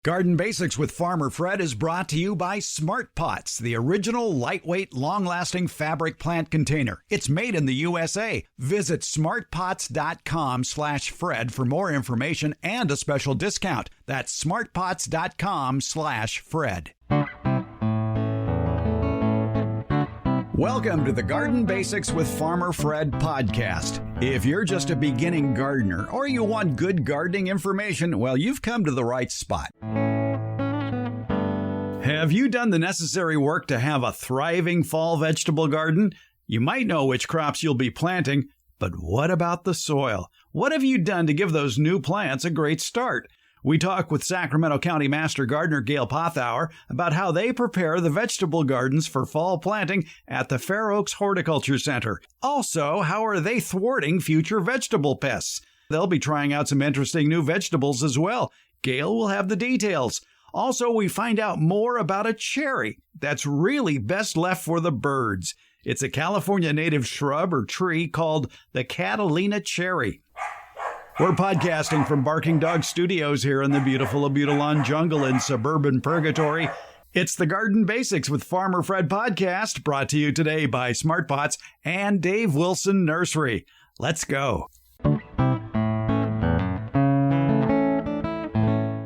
Garden Basics with Farmer Fred is brought to you by Smart Pots, the original lightweight, long-lasting fabric plant container. It's made in the USA. Visit smartpots.com/Fred for more information and a special discount. That's smartpots.com/Fred. Welcome to the Garden Basics with Farmer Fred podcast. If you're just a beginning gardener or you want good gardening information, well, you've come to the right spot. Have you done the necessary work to have a thriving fall vegetable garden? You might know which crops you'll be planting, but what about the soil? What have you done to give those new plants a great start? We talk with Sacramento County Master Gardener Gail Pothour about how they prepare the vegetable gardens for fall planting at the Fair Oaks Horticulture Center. Also, how are they thwarting future vegetable pests? They'll be trying out some interesting new vegetables as well. Gail will have the details. Also, we find out more about a cherry that's really best left for the birds. It's a California native shrub or tree called the Catalina cherry. We're podcasting from Barking Dog Studios here in the beautiful Abutilon jungle in suburban Purgatory. It's the Garden Basics with Farmer Fred podcast, brought to you today by Smart Pots and Dave Wilson Nursery. Let's go.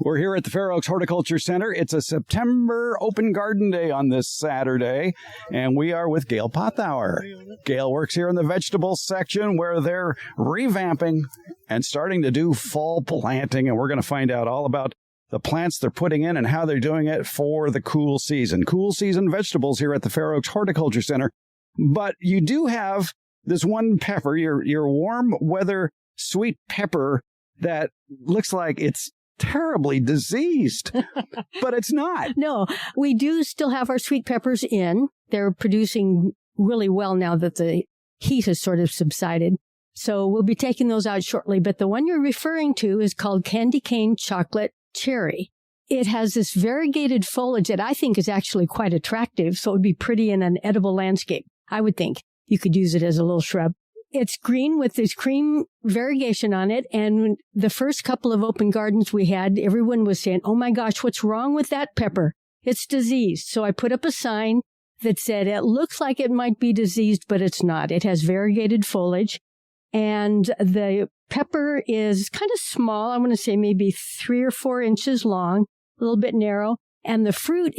We're here at the Fair Oaks Horticulture Center. It's a September open garden day on this Saturday, and we are with Gail Pothour. Gail works here in the vegetables section where they're revamping and starting to do fall planting, and we're going to find out all about the plants they're putting in and how they're doing it for the cool season. Cool season vegetables here at the Fair Oaks Horticulture Center. But you do have this one pepper, your warm weather sweet pepper, that looks like it's terribly diseased, but it's not. No, we do still have our sweet peppers in. They're producing really well now that the heat has sort of subsided. So we'll be taking those out shortly. But the one you're referring to is called candy cane chocolate cherry. It has this variegated foliage that I think is actually quite attractive. So it would be pretty in an edible landscape. I would think you could use it as a little shrub. It's green with this cream variegation on it. And the first couple of open gardens we had, everyone was saying, oh my gosh, what's wrong with that pepper? It's diseased. So I put up a sign that said, it looks like it might be diseased, but it's not. It has variegated foliage. And the pepper is kind of small. I want to say maybe 3 or 4 inches long, a little bit narrow. And the fruit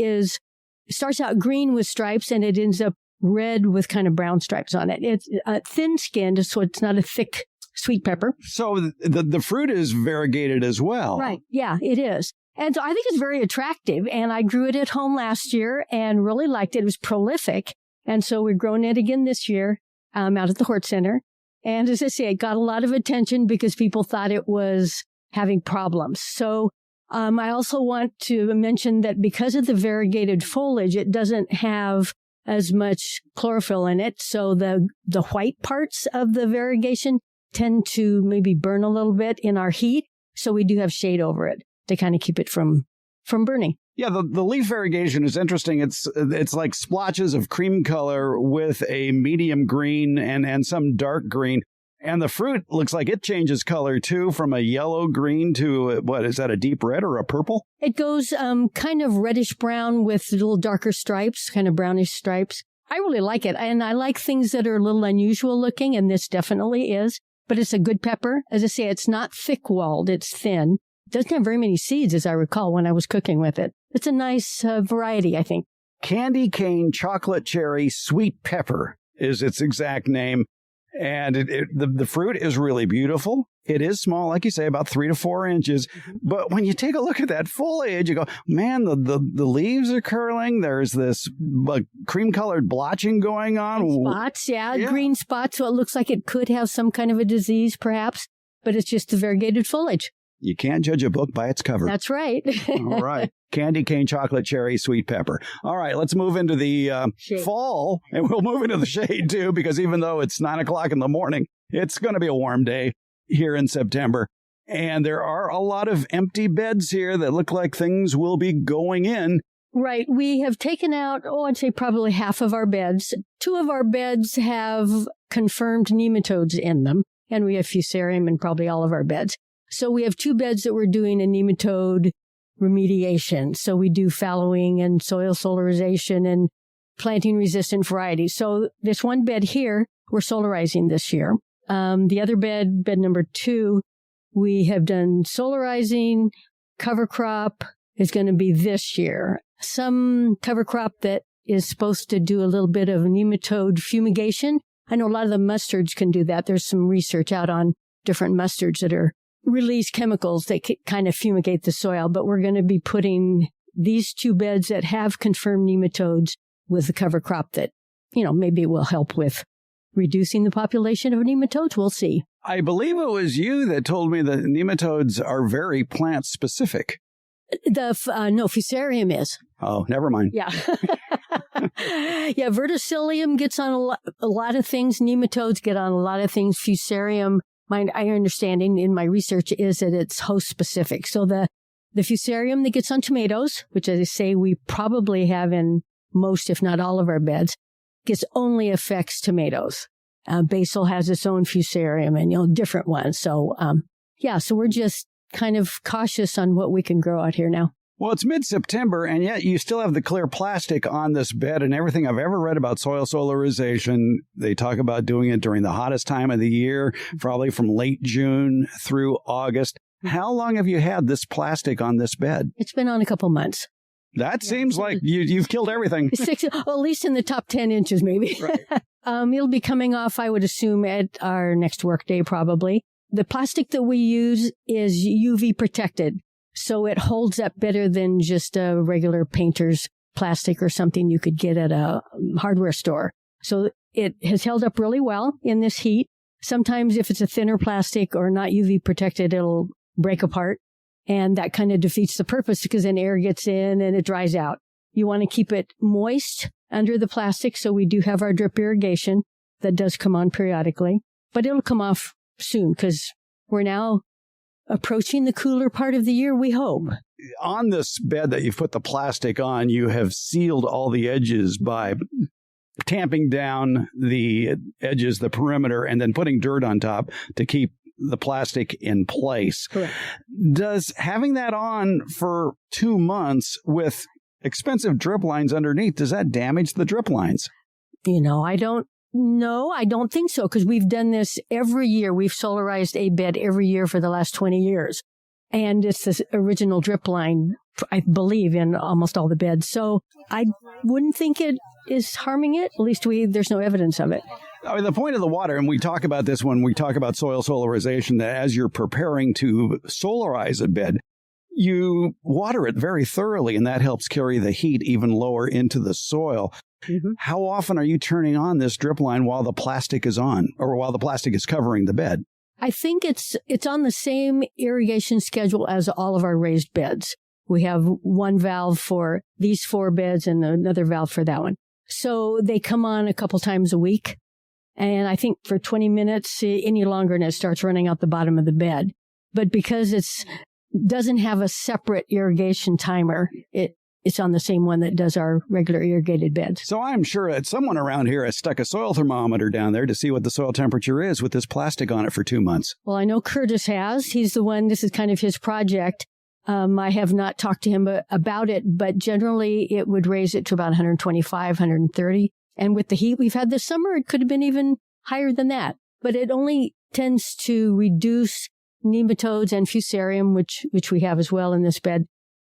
starts out green with stripes and it ends up red with kind of brown stripes on it. It's thin-skinned, so it's not a thick sweet pepper. So the fruit is variegated as well. Right. Yeah, it is. And so I think it's very attractive. And I grew it at home last year and really liked it. It was prolific. And so we're growing it again this year out at the Hort Center. And as I say, it got a lot of attention because people thought it was having problems. So I also want to mention that because of the variegated foliage, it doesn't have as much chlorophyll in it. So the white parts of the variegation tend to maybe burn a little bit in our heat. So we do have shade over it to kind of keep it from burning. Yeah, the leaf variegation is interesting. It's like splotches of cream color with a medium green and some dark green. And the fruit looks like it changes color, too, from a yellow green to, what, is that a deep red or a purple? It goes kind of reddish-brown with little darker stripes, kind of brownish stripes. I really like it. And I like things that are a little unusual looking, and this definitely is. But it's a good pepper. As I say, it's not thick-walled. It's thin. It doesn't have very many seeds, as I recall, when I was cooking with it. It's a nice variety, I think. Candy cane chocolate cherry sweet pepper is its exact name. And the fruit is really beautiful. It is small, like you say, about 3 to 4 inches. But when you take a look at that foliage, you go, man, the leaves are curling. There's this cream-colored blotching going on. Spots, yeah, green spots. So it looks like it could have some kind of a disease, perhaps. But it's just the variegated foliage. You can't judge a book by its cover. That's right. All right. Candy cane chocolate cherry sweet pepper. All right, let's move into the fall, and we'll move into the shade too, because even though it's 9 o'clock in the morning, it's going to be a warm day here in September. And there are a lot of empty beds here that look like things will be going in. Right. We have taken out, I'd say probably half of our beds. 2 of our beds have confirmed nematodes in them, and we have fusarium in probably all of our beds. So we have 2 beds that we're doing a nematode remediation. So we do fallowing and soil solarization and planting resistant varieties. So this one bed here, we're solarizing this year. The other bed number 2, we have done solarizing. Cover crop is going to be this year. Some cover crop that is supposed to do a little bit of nematode fumigation. I know a lot of the mustards can do that. There's some research out on different mustards that are release chemicals that kind of fumigate the soil, but we're going to be putting these 2 beds that have confirmed nematodes with the cover crop that, maybe will help with reducing the population of nematodes. We'll see. I believe it was you that told me that nematodes are very plant specific. No, Fusarium is. Oh, never mind. Yeah. Yeah, Verticillium gets on a lot of things. Nematodes get on a lot of things. Fusarium, my understanding in my research is that it's host specific. So the Fusarium that gets on tomatoes, which as I say we probably have in most, if not all of our beds, only affects tomatoes. Basil has its own Fusarium and, different ones. So, so we're just kind of cautious on what we can grow out here now. Well, it's mid-September, and yet you still have the clear plastic on this bed, and everything I've ever read about soil solarization, they talk about doing it during the hottest time of the year, probably from late June through August. How long have you had this plastic on this bed? It's been on a couple months. That seems like you've killed everything. 6, at least in the top 10 inches, maybe. Right. It'll be coming off, I would assume, at our next workday, probably. The plastic that we use is UV protected, so it holds up better than just a regular painter's plastic or something you could get at a hardware store. So it has held up really well in this heat. Sometimes if it's a thinner plastic or not UV protected, it'll break apart. And that kind of defeats the purpose because then air gets in and it dries out. You want to keep it moist under the plastic. So we do have our drip irrigation that does come on periodically, but it'll come off soon because we're now approaching the cooler part of the year, we hope. On this bed that you've put the plastic on, you have sealed all the edges by tamping down the edges, the perimeter, and then putting dirt on top to keep the plastic in place. Correct. Does having that on for 2 months with expensive drip lines underneath, does that damage the drip lines? I don't think so, because we've done this every year. We've solarized a bed every year for the last 20 years. And it's the original drip line, I believe, in almost all the beds. So I wouldn't think it is harming it. At least there's no evidence of it. I mean, the point of the water, and we talk about this when we talk about soil solarization, that as you're preparing to solarize a bed, you water it very thoroughly, and that helps carry the heat even lower into the soil. Mm-hmm. How often are you turning on this drip line while the plastic is on, or while the plastic is covering the bed? I think it's on the same irrigation schedule as all of our raised beds. We have one valve for these 4 beds and another valve for that one. So they come on a couple times a week. And I think for 20 minutes, any longer, and it starts running out the bottom of the bed. But because it doesn't have a separate irrigation timer, it's on the same one that does our regular irrigated beds. So I'm sure that someone around here has stuck a soil thermometer down there to see what the soil temperature is with this plastic on it for 2 months. Well, I know Curtis has. He's the one, this is kind of his project. I have not talked to him about it, but generally it would raise it to about 125, 130. And with the heat we've had this summer, it could have been even higher than that. But it only tends to reduce nematodes and Fusarium, which we have as well in this bed,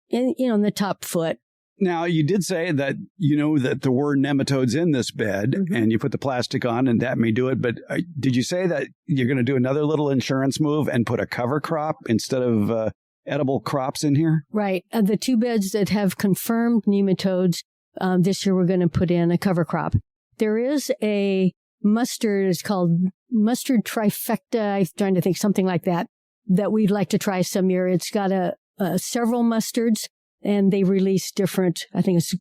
in the top foot. Now, you did say that that there were nematodes in this bed, mm-hmm. and you put the plastic on, and that may do it. But did you say that you're going to do another little insurance move and put a cover crop instead of edible crops in here? Right. The 2 beds that have confirmed nematodes, this year we're going to put in a cover crop. There is a mustard, it's called mustard trifecta, I'm trying to think, something like that we'd like to try some year. It's got several mustards, and they release different, I think it's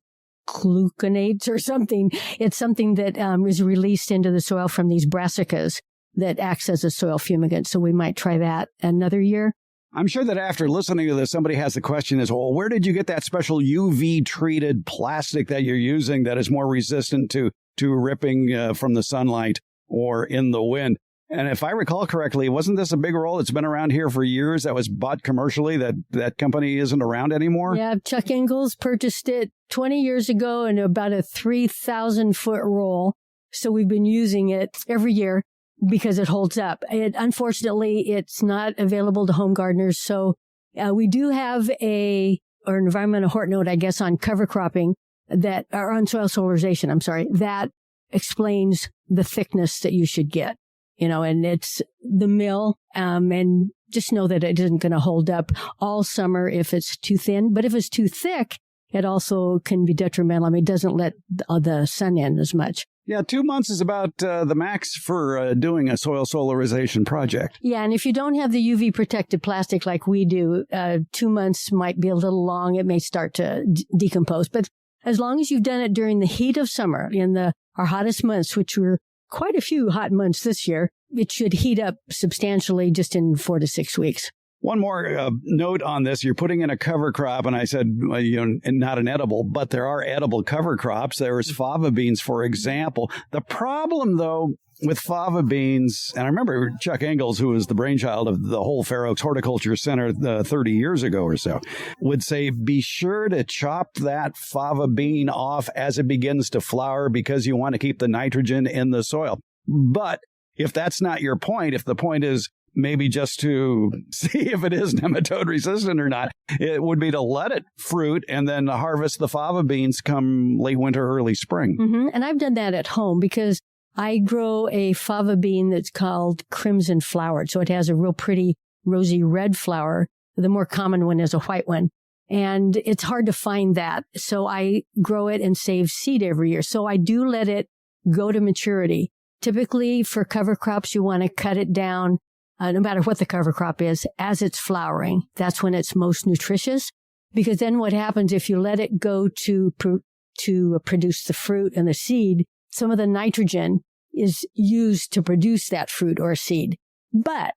gluconates or something. It's something that is released into the soil from these brassicas that acts as a soil fumigant. So we might try that another year. I'm sure that after listening to this, somebody has the question is, well, where did you get that special UV-treated plastic that you're using that is more resistant to ripping from the sunlight or in the wind? And if I recall correctly, wasn't this a big roll? It's been around here for years. That was bought commercially. That company isn't around anymore. Yeah, Chuck Ingalls purchased it 20 years ago in about a 3,000-foot roll. So we've been using it every year because it holds up. Unfortunately, it's not available to home gardeners. So we do have an environmental hort note, I guess, on cover cropping or on soil solarization, that explains the thickness that you should get, and it's the mill. And just know that it isn't going to hold up all summer if it's too thin. But if it's too thick, it also can be detrimental. I mean, it doesn't let the sun in as much. Yeah, 2 months is about the max for doing a soil solarization project. Yeah, and if you don't have the UV protected plastic like we do, 2 months might be a little long. It may start to decompose. But as long as you've done it during the heat of summer, in our hottest months, which were quite a few hot months this year, it should heat up substantially just in 4 to 6 weeks. One more note on this. You're putting in a cover crop, and I said, not an edible, but there are edible cover crops. There's fava beans, for example. The problem, though, with fava beans, and I remember Chuck Ingalls, who was the brainchild of the whole Fair Oaks Horticulture Center 30 years ago or so, would say, be sure to chop that fava bean off as it begins to flower because you want to keep the nitrogen in the soil. But if that's not your point, if the point is maybe just to see if it is nematode resistant or not, it would be to let it fruit and then harvest the fava beans come late winter, early spring. Mm-hmm. And I've done that at home because I grow a fava bean that's called crimson flowered. So it has a real pretty rosy red flower. The more common one is a white one. And it's hard to find that. So I grow it and save seed every year. So I do let it go to maturity. Typically for cover crops, you want to cut it down. No matter what the cover crop is, as it's flowering, that's when it's most nutritious. Because then what happens if you let it go to produce the fruit and the seed, some of the nitrogen is used to produce that fruit or seed. But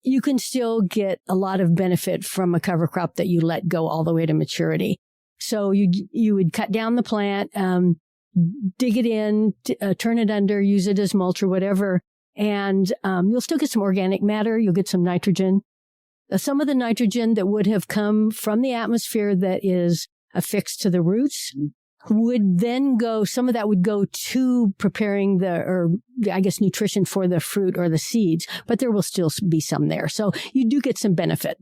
you can still get a lot of benefit from a cover crop that you let go all the way to maturity. So you would cut down the plant, dig it in, turn it under, use it as mulch or whatever. And you'll still get some organic matter. You'll get some nitrogen. Some of the nitrogen that would have come from the atmosphere that is affixed to the roots would then some of that would go to preparing nutrition for the fruit or the seeds, but there will still be some there. So you do get some benefit.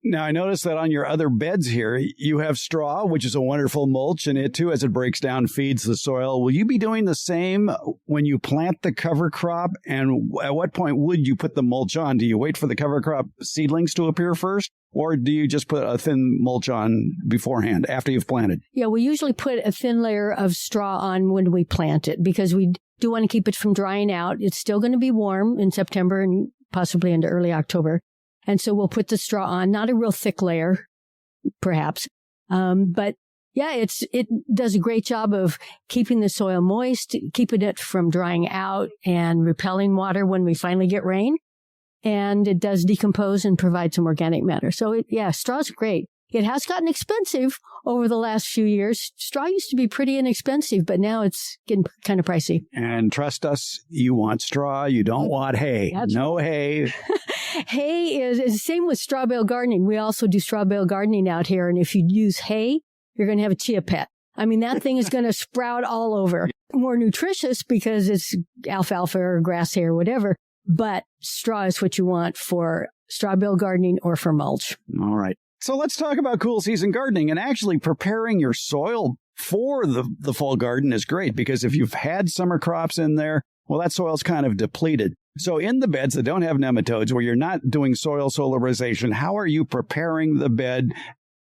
Now, I noticed that on your other beds here, you have straw, which is a wonderful mulch, and it, too, as it breaks down, feeds the soil. Will you be doing the same when you plant the cover crop? And at what point would you put the mulch on? Do you wait for the cover crop seedlings to appear first? Or do you just put a thin mulch on beforehand after you've planted? Yeah, we usually put a thin layer of straw on when we plant it because we do want to keep it from drying out. It's still going to be warm in September and possibly into early October. And so we'll put the straw on, not a real thick layer, perhaps. But yeah, it does a great job of keeping the soil moist, keeping it from drying out and repelling water when we finally get rain. And it does decompose and provide some organic matter. So straw's great. It has gotten expensive over the last few years. Straw used to be pretty inexpensive, but now it's getting kind of pricey. And trust us, you want straw. You don't want hay. No hay. Hay is the same with straw bale gardening. We also do straw bale gardening out here. And if you use hay, you're going to have a chia pet. I mean, that thing is going to sprout all over. More nutritious because it's alfalfa or grass hay or whatever. But straw is what you want for straw bale gardening or for mulch. All right. So let's talk about cool season gardening, and actually preparing your soil for the fall garden is great because if you've had summer crops in there, well, that soil's kind of depleted. So in the beds that don't have nematodes, where you're not doing soil solarization, how are you preparing the bed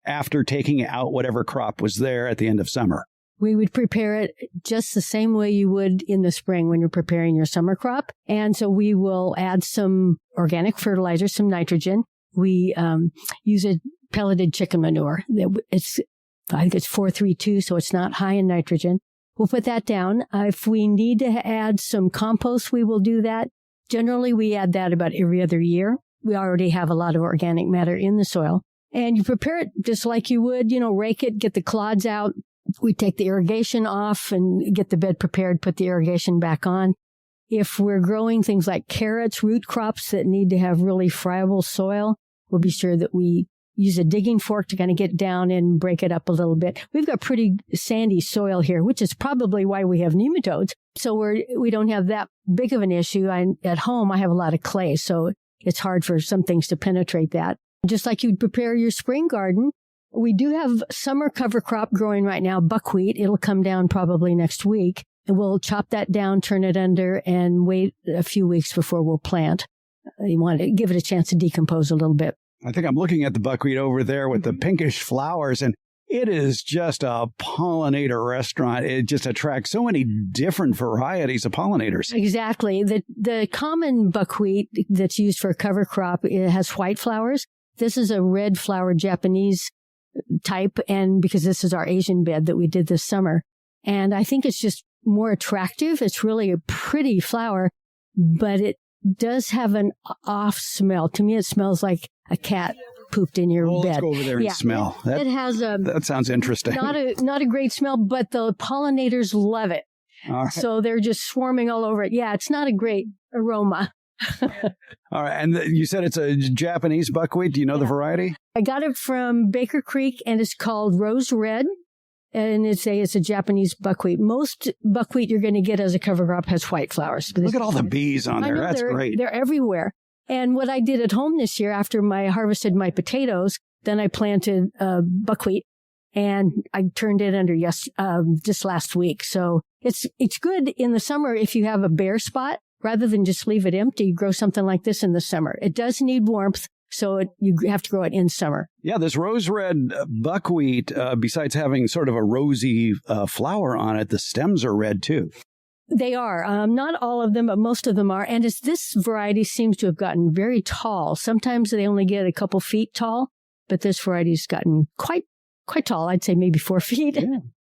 after taking out whatever crop was there at the end of summer? We would prepare it just the same way you would in the spring when you're preparing your summer crop. And so we will add some organic fertilizer, some nitrogen. We use a pelleted chicken manure. I think it's 432, so it's not high in nitrogen. We'll put that down. If we need to add some compost, we will do that. Generally, we add that about every other year. We already have a lot of organic matter in the soil. And you prepare it just like you would, rake it, get the clods out. We take the irrigation off and get the bed prepared, put the irrigation back on. If we're growing things like carrots, root crops that need to have really friable soil, we'll be sure that we use a digging fork to kind of get down and break it up a little bit. We've got pretty sandy soil here, which is probably why we have nematodes. So we don't have that big of an issue. At home, I have a lot of clay, so it's hard for some things to penetrate that. Just like you'd prepare your spring garden, we do have summer cover crop growing right now, buckwheat. It'll come down probably next week. And we'll chop that down, turn it under, and wait a few weeks before we'll plant. You want to give it a chance to decompose a little bit. I think I'm looking at the buckwheat over there with the pinkish flowers, and it is just a pollinator restaurant. It just attracts so many different varieties of pollinators. Exactly. The common buckwheat that's used for a cover crop, it has white flowers. This is a red flower Japanese type, and because this is our Asian bed that we did this summer. And I think it's just more attractive. It's really a pretty flower, but it does have an off smell. To me, it smells like a cat pooped in your bed. Let's go over there and smell. It has that sounds interesting. Not a great smell, but the pollinators love it. All right. So they're just swarming all over it. Yeah, it's not a great aroma. All right. And you said it's a Japanese buckwheat. Do you know the variety? I got it from Baker Creek, and it's called Rose Red. And it's a Japanese buckwheat. Most buckwheat you're going to get as a cover crop has white flowers. Look at all the bees on there. That's great. They're everywhere. And what I did at home this year, after I harvested my potatoes, then I planted buckwheat, and I turned it under just last week. So it's good in the summer if you have a bare spot. Rather than just leave it empty, grow something like this in the summer. It does need warmth, so you have to grow it in summer. Yeah, this rose red buckwheat, besides having sort of a rosy flower on it, the stems are red too. They are. Not all of them, but most of them are. And this variety seems to have gotten very tall. Sometimes they only get a couple feet tall, but this variety's gotten quite tall. I'd say maybe 4 feet.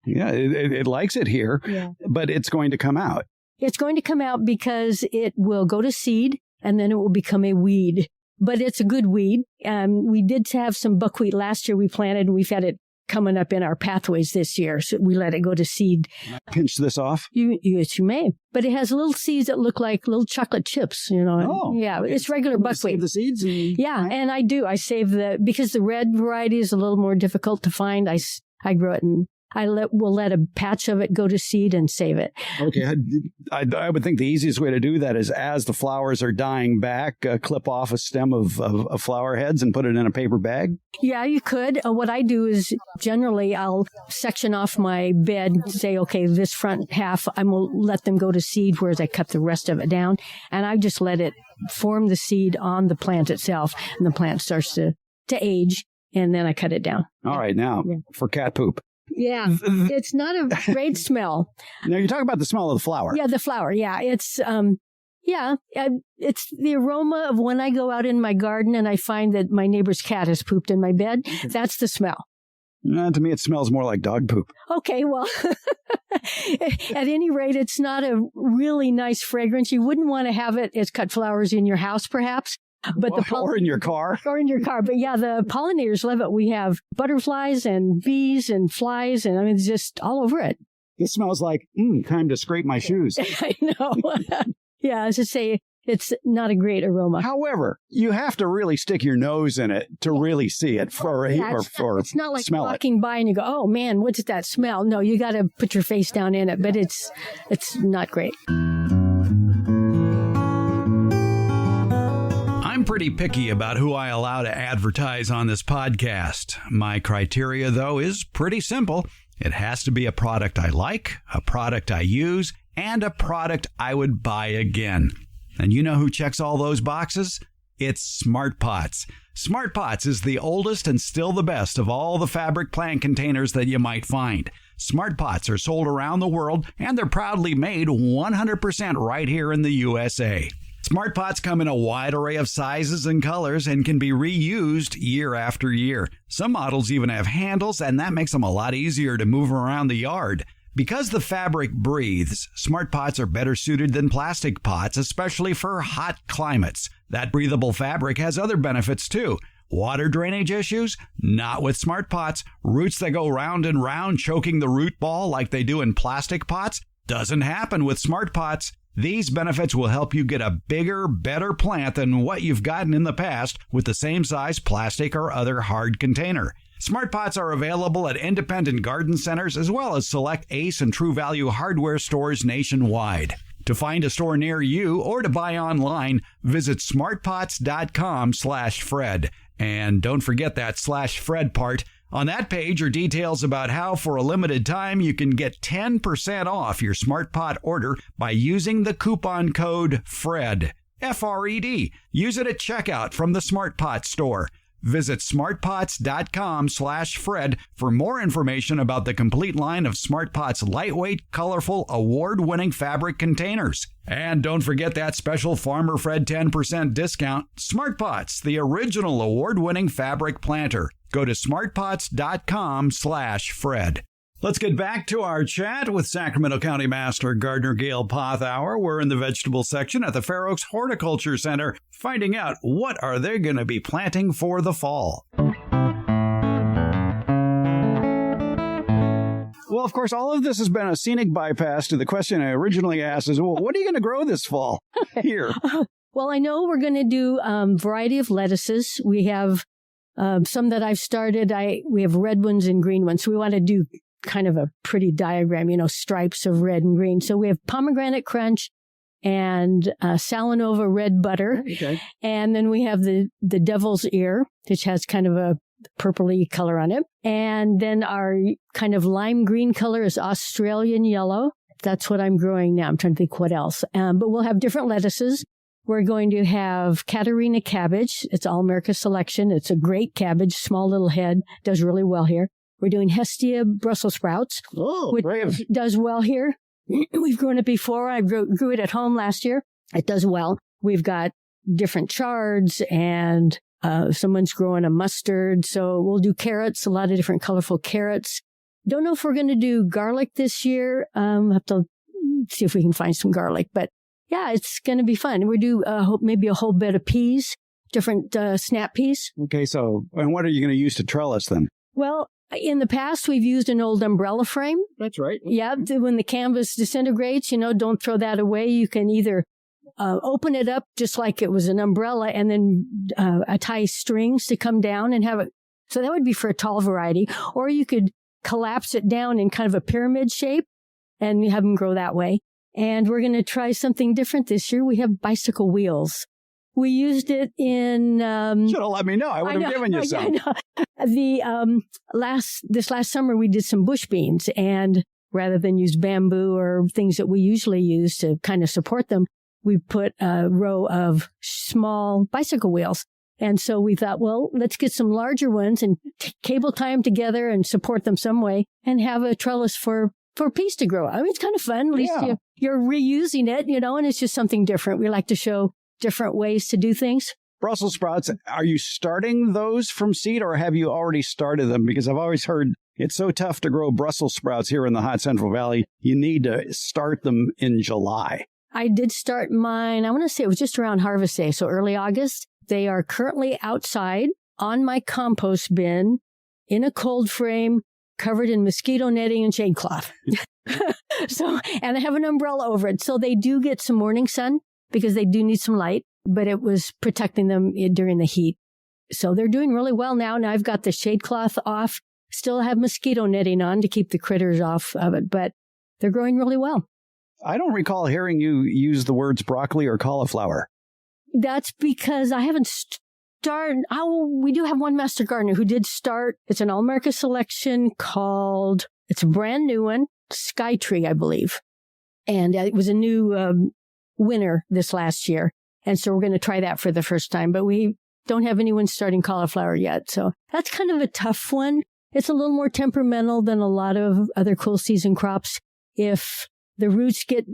Yeah, it likes it here, but it's going to come out. It's going to come out because it will go to seed, and then it will become a weed. But it's a good weed. We did have some buckwheat last year we planted, and we've had it coming up in our pathways this year, so we let it go to seed. Pinch this off? Yes, you may. But it has little seeds that look like little chocolate chips, you know. Oh. Yeah, it's regular buckwheat. Save the seeds? And I do. I save because the red variety is a little more difficult to find. I grow it and we'll let a patch of it go to seed and save it. Okay. I would think the easiest way to do that is as the flowers are dying back, clip off a stem of flower heads and put it in a paper bag. Yeah, you could. What I do is generally I'll section off my bed and say, okay, this front half, I'm going to let them go to seed, whereas I cut the rest of it down. And I just let it form the seed on the plant itself. And the plant starts to age. And then I cut it down. All right. Now for cat poop. Yeah, it's not a great smell. Now, you're talking about the smell of the flower. Yeah, the flower. Yeah, it's the aroma of when I go out in my garden and I find that my neighbor's cat has pooped in my bed. That's the smell. To me, it smells more like dog poop. Okay, well, at any rate, it's not a really nice fragrance. You wouldn't want to have it as cut flowers in your house, perhaps. But or in your car. Or in your car. But yeah, the pollinators love it. We have butterflies and bees and flies, and I mean, it's just all over it. It smells like, time to scrape my shoes. I know. Yeah, as I say, it's not a great aroma. However, you have to really stick your nose in it to really see it it's not like walking by and you go, oh man, what's that smell? No, you got to put your face down in it, but it's not great. I'm pretty picky about who I allow to advertise on this podcast. My criteria, though, is pretty simple. It has to be a product I like, a product I use, and a product I would buy again. And you know who checks all those boxes? It's Smart Pots. Smart Pots is the oldest and still the best of all the fabric plant containers that you might find. Smart Pots are sold around the world, and they're proudly made 100% right here in the USA. Smart Pots come in a wide array of sizes and colors and can be reused year after year. Some models even have handles, and that makes them a lot easier to move around the yard. Because the fabric breathes, Smart Pots are better suited than plastic pots, especially for hot climates. That breathable fabric has other benefits too. Water drainage issues? Not with Smart Pots. Roots that go round and round, choking the root ball like they do in plastic pots? Doesn't happen with Smart Pots. These benefits will help you get a bigger, better plant than what you've gotten in the past with the same size plastic or other hard container. Smart Pots are available at independent garden centers as well as select Ace and True Value hardware stores nationwide. To find a store near you or to buy online, visit smartpots.com/Fred. And don't forget that /Fred part. On that page are details about how, for a limited time, you can get 10% off your Smart Pot order by using the coupon code FRED, F-R-E-D. Use it at checkout from the Smart Pot store. Visit smartpots.com/Fred for more information about the complete line of Smart Pot's lightweight, colorful, award-winning fabric containers. And don't forget that special Farmer Fred 10% discount. Smart Pots, the original award-winning fabric planter. Go to smartpots.com/Fred. Let's get back to our chat with Sacramento County Master Gardener Gail Pothour. We're in the vegetable section at the Fair Oaks Horticulture Center, finding out what are they going to be planting for the fall. Well, of course, all of this has been a scenic bypass to the question I originally asked is, well, what are you going to grow this fall here? Well, I know we're going to do a variety of lettuces. We have some that I've started. We have red ones and green ones. So we want to do kind of a pretty diagram, stripes of red and green. So we have pomegranate crunch and Salanova red butter. Okay. And then we have the devil's ear, which has kind of a purpley color on it. And then our kind of lime green color is Australian yellow. That's what I'm growing now. I'm trying to think what else. But we'll have different lettuces. We're going to have Catalina cabbage. It's All America Selection. It's a great cabbage, small little head, does really well here. We're doing Hestia Brussels sprouts, which brave. Does well here. We've grown it before. I grew it at home last year. It does well. We've got different chards and someone's growing a mustard. So we'll do carrots, a lot of different colorful carrots. Don't know if we're going to do garlic this year. Have to see if we can find some garlic, but yeah, it's going to be fun. We do maybe a whole bed of peas, different snap peas. Okay, so and what are you going to use to trellis then? Well, in the past, we've used an old umbrella frame. That's right. Yeah, when the canvas disintegrates, don't throw that away. You can either open it up just like it was an umbrella and then tie strings to come down and have it. So that would be for a tall variety. Or you could collapse it down in kind of a pyramid shape and have them grow that way. And we're going to try something different this year. We have bicycle wheels. We used it in... Should have let me know. I would have given you some. This last summer, we did some bush beans. And rather than use bamboo or things that we usually use to kind of support them, we put a row of small bicycle wheels. And so we thought, well, let's get some larger ones and cable tie them together and support them some way and have a trellis for peas to grow. I mean, it's kind of fun. At least you're reusing it, and it's just something different. We like to show different ways to do things. Brussels sprouts, are you starting those from seed or have you already started them? Because I've always heard it's so tough to grow Brussels sprouts here in the hot Central Valley. You need to start them in July. I did start mine, I want to say it was just around harvest day, so early August. They are currently outside on my compost bin in a cold frame, covered in mosquito netting and shade cloth. And I have an umbrella over it. So they do get some morning sun because they do need some light, but it was protecting them during the heat. So they're doing really well now. Now I've got the shade cloth off, still have mosquito netting on to keep the critters off of it, but they're growing really well. I don't recall hearing you use the words broccoli or cauliflower. That's because I haven't started. We do have one master gardener who did start. It's an All-America selection called, it's a brand new one, Sky Tree, I believe. And it was a new winner this last year. And so we're going to try that for the first time. But we don't have anyone starting cauliflower yet. So that's kind of a tough one. It's a little more temperamental than a lot of other cool season crops. If the roots get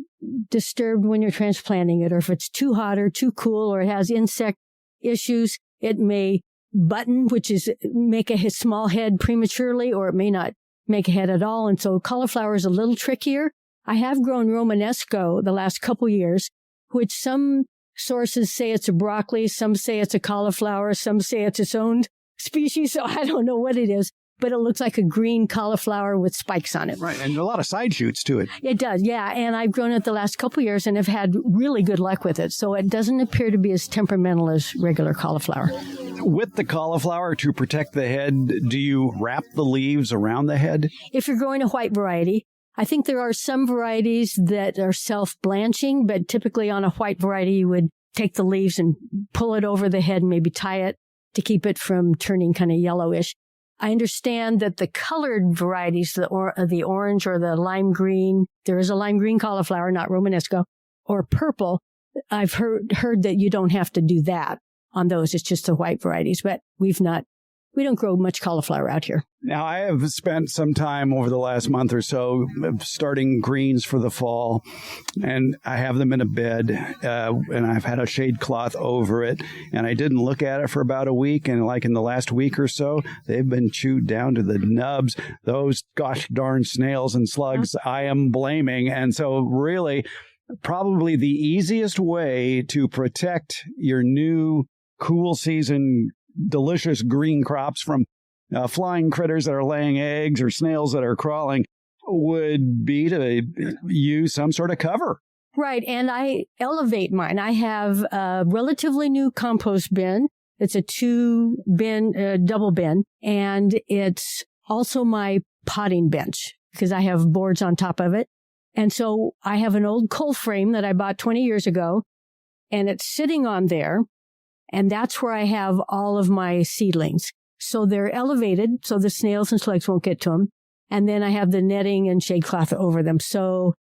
disturbed when you're transplanting it, or if it's too hot or too cool, or it has insect issues, it may button, which is make a small head prematurely, or it may not make a head at all. And so cauliflower is a little trickier. I have grown Romanesco the last couple years, which some sources say it's a broccoli, some say it's a cauliflower, some say it's its own species. So I don't know what it is, but it looks like a green cauliflower with spikes on it. Right, and a lot of side shoots to it. It does, yeah. And I've grown it the last couple of years and have had really good luck with it. So it doesn't appear to be as temperamental as regular cauliflower. With the cauliflower, to protect the head, do you wrap the leaves around the head? If you're growing a white variety, I think there are some varieties that are self-blanching, but typically on a white variety, you would take the leaves and pull it over the head and maybe tie it to keep it from turning kind of yellowish. I understand that the colored varieties, the orange or the lime green, there is a lime green cauliflower, not Romanesco, or purple. I've heard that you don't have to do that on those. It's just the white varieties, but we don't grow much cauliflower out here. Now, I have spent some time over the last month or so starting greens for the fall, and I have them in a bed, and I've had a shade cloth over it, and I didn't look at it for about a week, and like in the last week or so, they've been chewed down to the nubs. Those gosh darn snails and slugs, I am blaming, and so really, probably the easiest way to protect your new cool season delicious green crops from flying critters that are laying eggs or snails that are crawling would be to use some sort of cover. Right. And I elevate mine. I have a relatively new compost bin. It's a 2-bin, double bin. And it's also my potting bench because I have boards on top of it. And so I have an old coal frame that I bought 20 years ago, and it's sitting on there. And that's where I have all of my seedlings. So they're elevated, so the snails and slugs won't get to them. And then I have the netting and shade cloth over them. So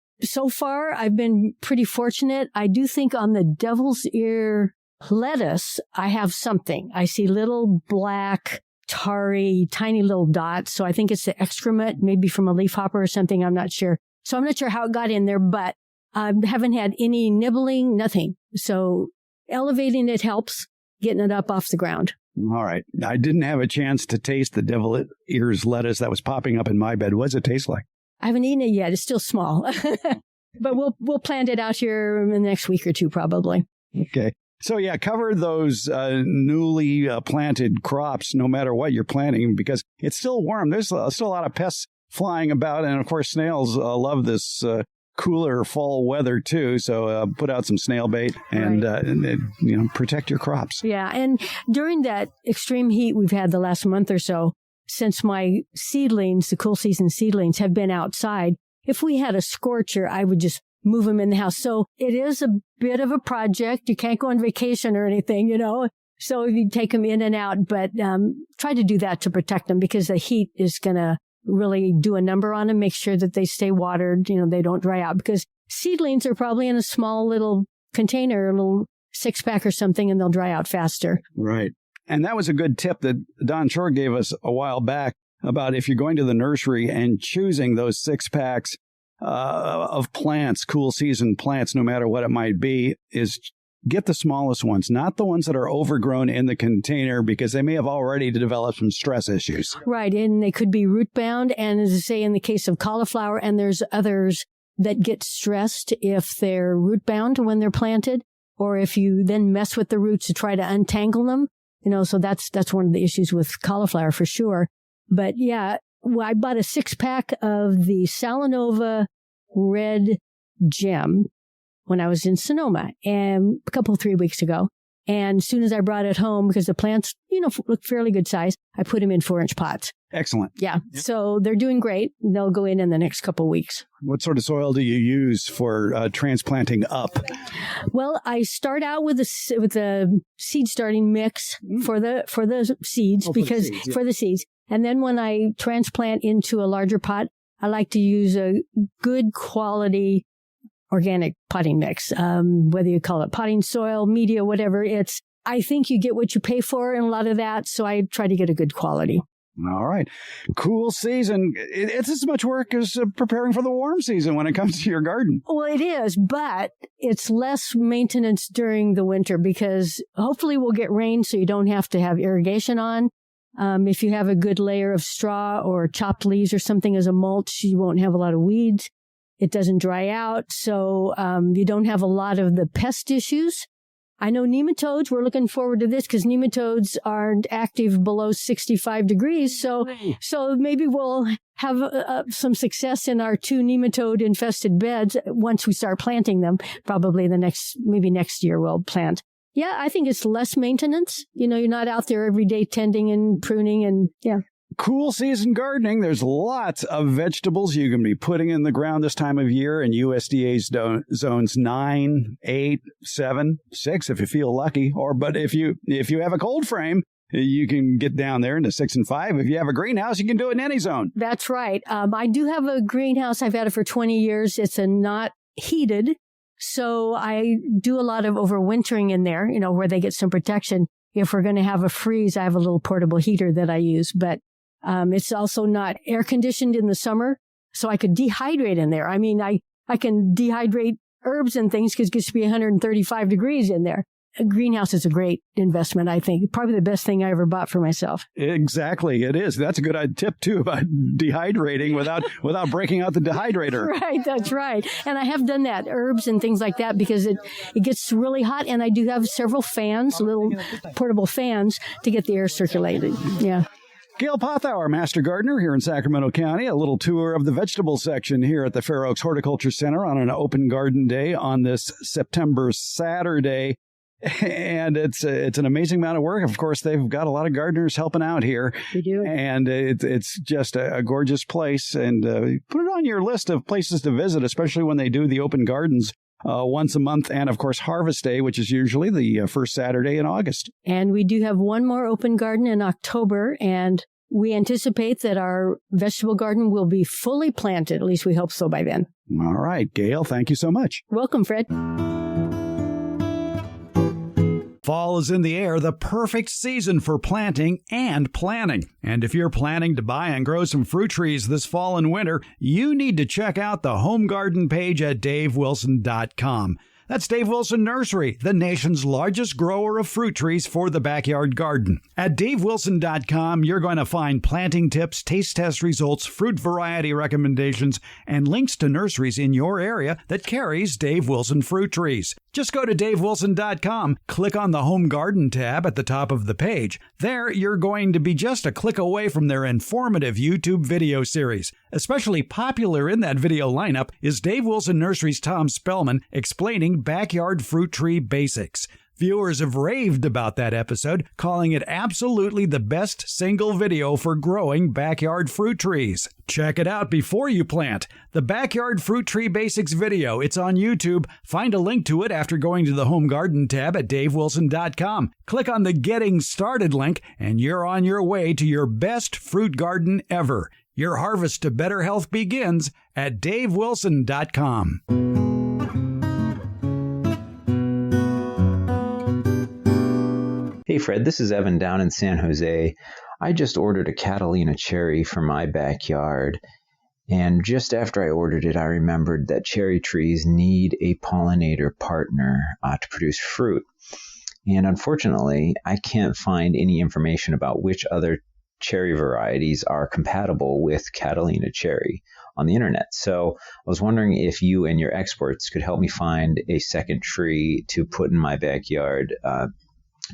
far, I've been pretty fortunate. I do think on the devil's ear lettuce, I have something. I see little black, tarry, tiny little dots. So I think it's the excrement, maybe from a leafhopper or something. I'm not sure. So I'm not sure how it got in there, but I haven't had any nibbling, nothing. So elevating it helps. Getting it up off the ground. All right. I didn't have a chance to taste the devil ears lettuce that was popping up in my bed. What does it taste like? I haven't eaten it yet. It's still small. But we'll plant it out here in the next week or two, probably. Okay. So, yeah, cover those newly planted crops no matter what you're planting because it's still warm. There's still a lot of pests flying about. And, of course, snails love this cooler fall weather too, so put out some snail bait and protect your crops. Yeah, and during that extreme heat we've had the last month or so, since my seedlings, the cool season seedlings, have been outside, if we had a scorcher, I would just move them in the house. So it is a bit of a project. You can't go on vacation or anything, so you take them in and out, but try to do that to protect them because the heat is going to really do a number on them, make sure that they stay watered, they don't dry out because seedlings are probably in a small little container, a little 6-pack or something, and they'll dry out faster. Right. And that was a good tip that Don Shore gave us a while back about if you're going to the nursery and choosing those 6-packs of plants, cool season plants, no matter what it might be, is get the smallest ones, not the ones that are overgrown in the container because they may have already developed some stress issues. Right. And they could be root bound. And as I say, in the case of cauliflower, and there's others that get stressed if they're root bound when they're planted, or if you then mess with the roots to try to untangle them. So that's one of the issues with cauliflower for sure. But yeah, I bought a 6-pack of the Salanova Red Gem when I was in Sonoma and a couple, 3 weeks ago. And as soon as I brought it home, because the plants, look fairly good size, I put them in 4-inch pots. Excellent. Yeah. So they're doing great. They'll go in the next couple of weeks. What sort of soil do you use for transplanting up? Well, I start out with a seed starting mix for the seeds for the seeds. And then when I transplant into a larger pot, I like to use a good quality organic potting mix, whether you call it potting soil, media, whatever. I think you get what you pay for in a lot of that. So I try to get a good quality. All right. Cool season. It's as much work as preparing for the warm season when it comes to your garden. Well, it is, but it's less maintenance during the winter because hopefully we'll get rain so you don't have to have irrigation on. If you have a good layer of straw or chopped leaves or something as a mulch, you won't have a lot of weeds. It doesn't dry out, so you don't have a lot of the pest issues. I know nematodes, we're looking forward to this because nematodes aren't active below 65 degrees. So maybe we'll have some success in our 2 nematode infested beds once we start planting them. Probably maybe next year we'll plant. Yeah, I think it's less maintenance. You're not out there every day tending and pruning and yeah. Cool season gardening. There's lots of vegetables you can be putting in the ground this time of year in USDA's zones 9, 8, 7, 6 if you feel lucky. But if you have a cold frame, you can get down there into 6 and 5. If you have a greenhouse, you can do it in any zone. That's right. I do have a greenhouse. I've had it for 20 years. It's not heated. So I do a lot of overwintering in there, where they get some protection. If we're going to have a freeze, I have a little portable heater that I use, but it's also not air conditioned in the summer, so I could dehydrate in there. I mean, I can dehydrate herbs and things because it gets to be 135 degrees in there. A greenhouse is a great investment, I think. Probably the best thing I ever bought for myself. Exactly, it is. That's a good tip, too, about dehydrating without breaking out the dehydrator. Right, that's right. And I have done that, herbs and things like that, because it gets really hot, and I do have several fans, little portable fans, to get the air circulated. Yeah. Gail Pothour, Master Gardener here in Sacramento County. A little tour of the vegetable section here at the Fair Oaks Horticulture Center on an open garden day on this September Saturday. And it's an amazing amount of work. Of course, they've got a lot of gardeners helping out here. They do. And it's just a gorgeous place. And put it on your list of places to visit, especially when they do the open gardens once a month. And, of course, Harvest Day, which is usually the first Saturday in August. And we do have one more open garden in October. And we anticipate that our vegetable garden will be fully planted. At least we hope so by then. All right, Gail, thank you so much. Welcome, Fred. Fall is in the air, the perfect season for planting and planning. And if you're planning to buy and grow some fruit trees this fall and winter, you need to check out the home garden page at davewilson.com. That's Dave Wilson Nursery, the nation's largest grower of fruit trees for the backyard garden. At davewilson.com, you're going to find planting tips, taste test results, fruit variety recommendations, and links to nurseries in your area that carries Dave Wilson fruit trees. Just go to davewilson.com, click on the Home Garden tab at the top of the page. There, you're going to be just a click away from their informative YouTube video series. Especially popular in that video lineup is Dave Wilson Nursery's Tom Spellman explaining backyard fruit tree basics. Viewers have raved about that episode, calling it absolutely the best single video for growing backyard fruit trees. Check it out before you plant. The Backyard Fruit Tree Basics video, it's on YouTube. Find a link to it after going to the Home Garden tab at davewilson.com. Click on the Getting Started link, and you're on your way to your best fruit garden ever. Your harvest to better health begins at davewilson.com. Hey Fred, this is Evan down in San Jose. I just ordered a Catalina cherry for my backyard, and just after I ordered it, I remembered that cherry trees need a pollinator partner to produce fruit. And unfortunately, I can't find any information about which other cherry varieties are compatible with Catalina cherry on the internet. So I was wondering if you and your experts could help me find a second tree to put in my backyard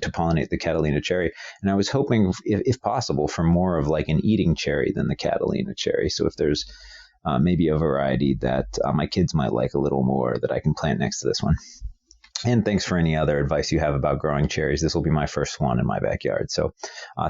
to pollinate the Catalina cherry. And I was hoping, if possible, for more of like an eating cherry than the Catalina cherry. So if there's maybe a variety that my kids might like a little more that I can plant next to this one. And thanks for any other advice you have about growing cherries. This will be my first one in my backyard. So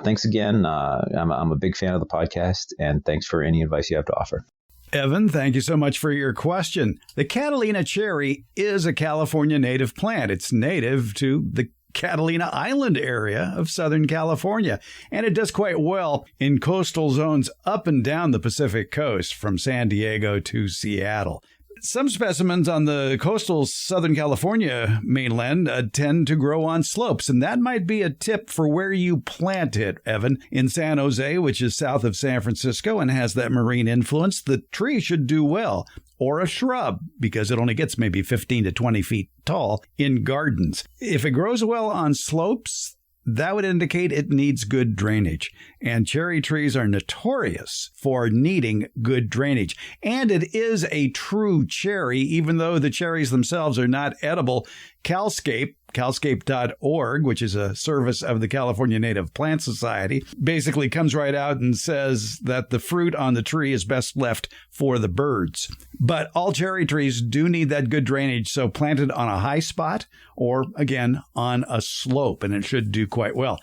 thanks again. I'm a big fan of the podcast, and thanks for any advice you have to offer. Evan, thank you so much for your question. The Catalina cherry is a California native plant. It's native to the Catalina Island area of Southern California, and it does quite well in coastal zones up and down the Pacific coast from San Diego to Seattle. Some specimens on the coastal Southern California mainland tend to grow on slopes, and that might be a tip for where you plant it, Evan. In San Jose, which is south of San Francisco and has that marine influence, the tree should do well. Or a shrub, because it only gets maybe 15 to 20 feet tall in gardens. If it grows well on slopes, that would indicate it needs good drainage. And cherry trees are notorious for needing good drainage. And it is a true cherry, even though the cherries themselves are not edible. Calscape calscape.org, which is a service of the California Native Plant Society, basically comes right out and says that the fruit on the tree is best left for the birds. But all cherry trees do need that good drainage, so planted on a high spot or, again, on a slope, and it should do quite well.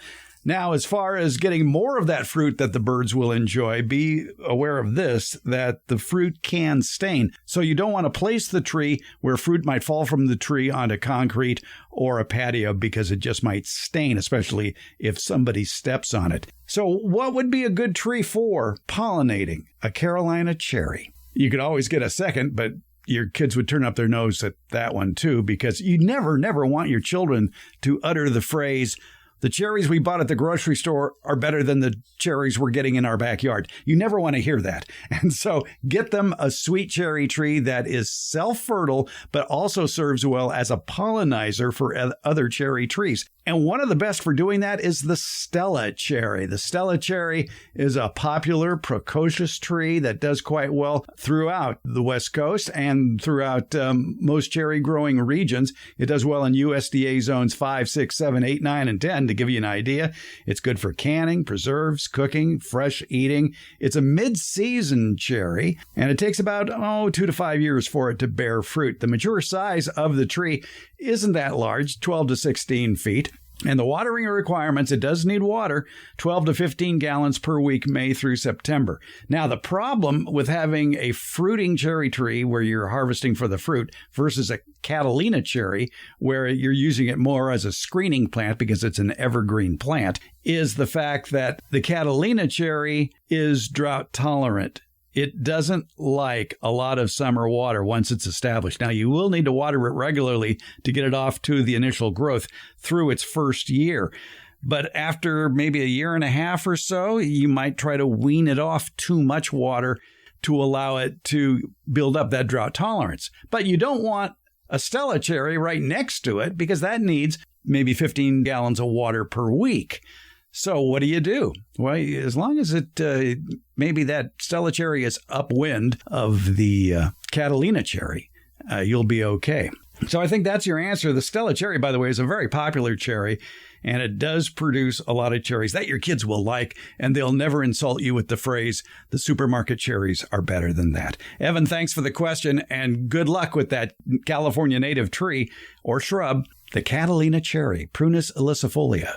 Now, as far as getting more of that fruit that the birds will enjoy, be aware of this, that the fruit can stain. So you don't want to place the tree where fruit might fall from the tree onto concrete or a patio because it just might stain, especially if somebody steps on it. So what would be a good tree for pollinating? A Carolina cherry. You could always get a second, but your kids would turn up their nose at that one too, because you never want your children to utter the phrase, "The cherries we bought at the grocery store are better than the cherries we're getting in our backyard." You never want to hear that. And so get them a sweet cherry tree that is self-fertile, but also serves well as a pollinizer for other cherry trees. And one of the best for doing that is the Stella cherry. The Stella cherry is a popular precocious tree that does quite well throughout the West Coast and throughout most cherry growing regions. It does well in USDA zones 5, 6, 7, 8, 9, and 10 to give you an idea. It's good for canning, preserves, cooking, fresh eating. It's a mid-season cherry, and it takes about 2 to 5 years for it to bear fruit. The mature size of the tree isn't that large, 12 to 16 feet. And the watering requirements, it does need water, 12 to 15 gallons per week, May through September. Now, the problem with having a fruiting cherry tree where you're harvesting for the fruit versus a Catalina cherry where you're using it more as a screening plant because it's an evergreen plant is the fact that the Catalina cherry is drought tolerant. It doesn't like a lot of summer water once it's established. Now, you will need to water it regularly to get it off to the initial growth through its first year. But after maybe a year and a half or so, you might try to wean it off too much water to allow it to build up that drought tolerance. But you don't want a Stella cherry right next to it because that needs maybe 15 gallons of water per week. So what do? Well, as long as it maybe that Stella cherry is upwind of the Catalina cherry, you'll be okay. So I think that's your answer. The Stella cherry, by the way, is a very popular cherry, and it does produce a lot of cherries that your kids will like, and they'll never insult you with the phrase, "The supermarket cherries are better than that." Evan, thanks for the question, and good luck with that California native tree or shrub, the Catalina cherry, Prunus ilicifolia.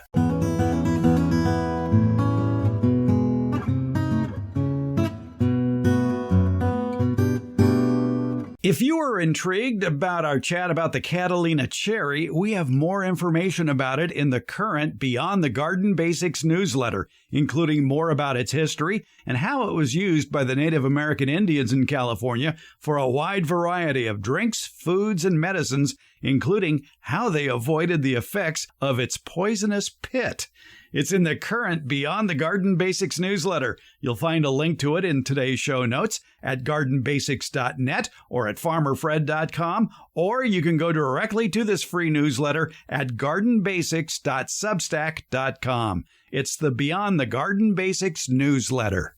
If you are intrigued about our chat about the Catalina cherry, we have more information about it in the current Beyond the Garden Basics newsletter, including more about its history and how it was used by the Native American Indians in California for a wide variety of drinks, foods, and medicines, including how they avoided the effects of its poisonous pit. It's in the current Beyond the Garden Basics newsletter. You'll find a link to it in today's show notes at gardenbasics.net or at farmerfred.com, or you can go directly to this free newsletter at gardenbasics.substack.com. It's the Beyond the Garden Basics newsletter.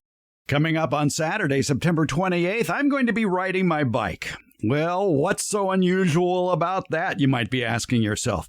Coming up on Saturday, September 28th, I'm going to be riding my bike. Well, what's so unusual about that, you might be asking yourself.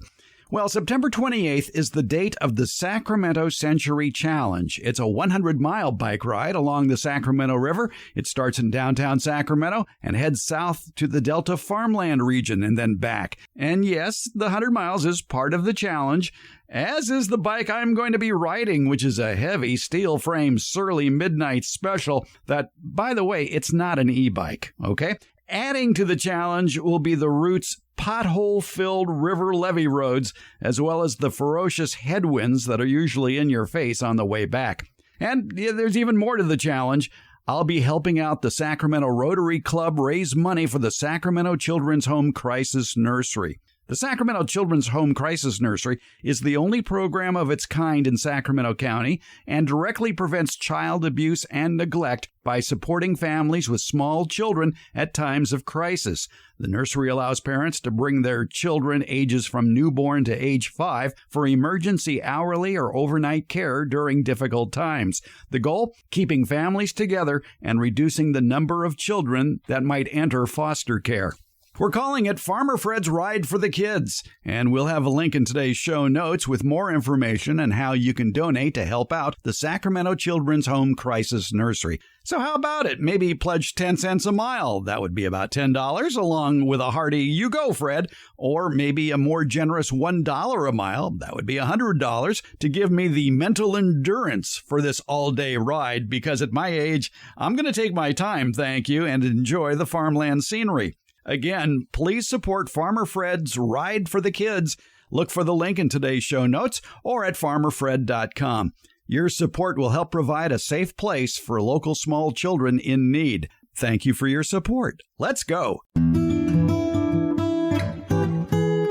Well, September 28th is the date of the Sacramento Century Challenge. It's a 100-mile bike ride along the Sacramento River. It starts in downtown Sacramento and heads south to the Delta farmland region and then back. And yes, the 100 miles is part of the challenge, as is the bike I'm going to be riding, which is a heavy steel-frame Surly Midnight Special that, by the way, it's not an e-bike, okay? Adding to the challenge will be the route's pothole-filled river levee roads, as well as the ferocious headwinds that are usually in your face on the way back. And there's even more to the challenge. I'll be helping out the Sacramento Rotary Club raise money for the Sacramento Children's Home Crisis Nursery. The Sacramento Children's Home Crisis Nursery is the only program of its kind in Sacramento County and directly prevents child abuse and neglect by supporting families with small children at times of crisis. The nursery allows parents to bring their children ages from newborn to age 5 for emergency hourly or overnight care during difficult times. The goal? Keeping families together and reducing the number of children that might enter foster care. We're calling it Farmer Fred's Ride for the Kids, and we'll have a link in today's show notes with more information and how you can donate to help out the Sacramento Children's Home Crisis Nursery. So how about it? Maybe pledge 10 cents a mile. That would be about $10, along with a hearty "You go, Fred," or maybe a more generous $1 a mile. That would be $100 to give me the mental endurance for this all-day ride, because at my age, I'm going to take my time, thank you, and enjoy the farmland scenery. Again, please support Farmer Fred's Ride for the Kids. Look for the link in today's show notes or at farmerfred.com. Your support will help provide a safe place for local small children in need. Thank you for your support. Let's go.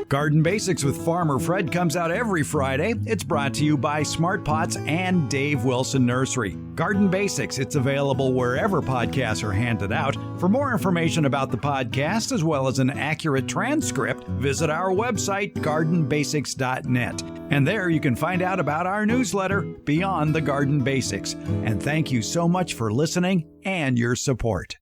Garden Basics with Farmer Fred comes out every Friday. It's brought to you by Smart Pots and Dave Wilson Nursery. Garden Basics, it's available wherever podcasts are handed out. For more information about the podcast, as well as an accurate transcript, visit our website, gardenbasics.net. And there you can find out about our newsletter, Beyond the Garden Basics. And thank you so much for listening and your support.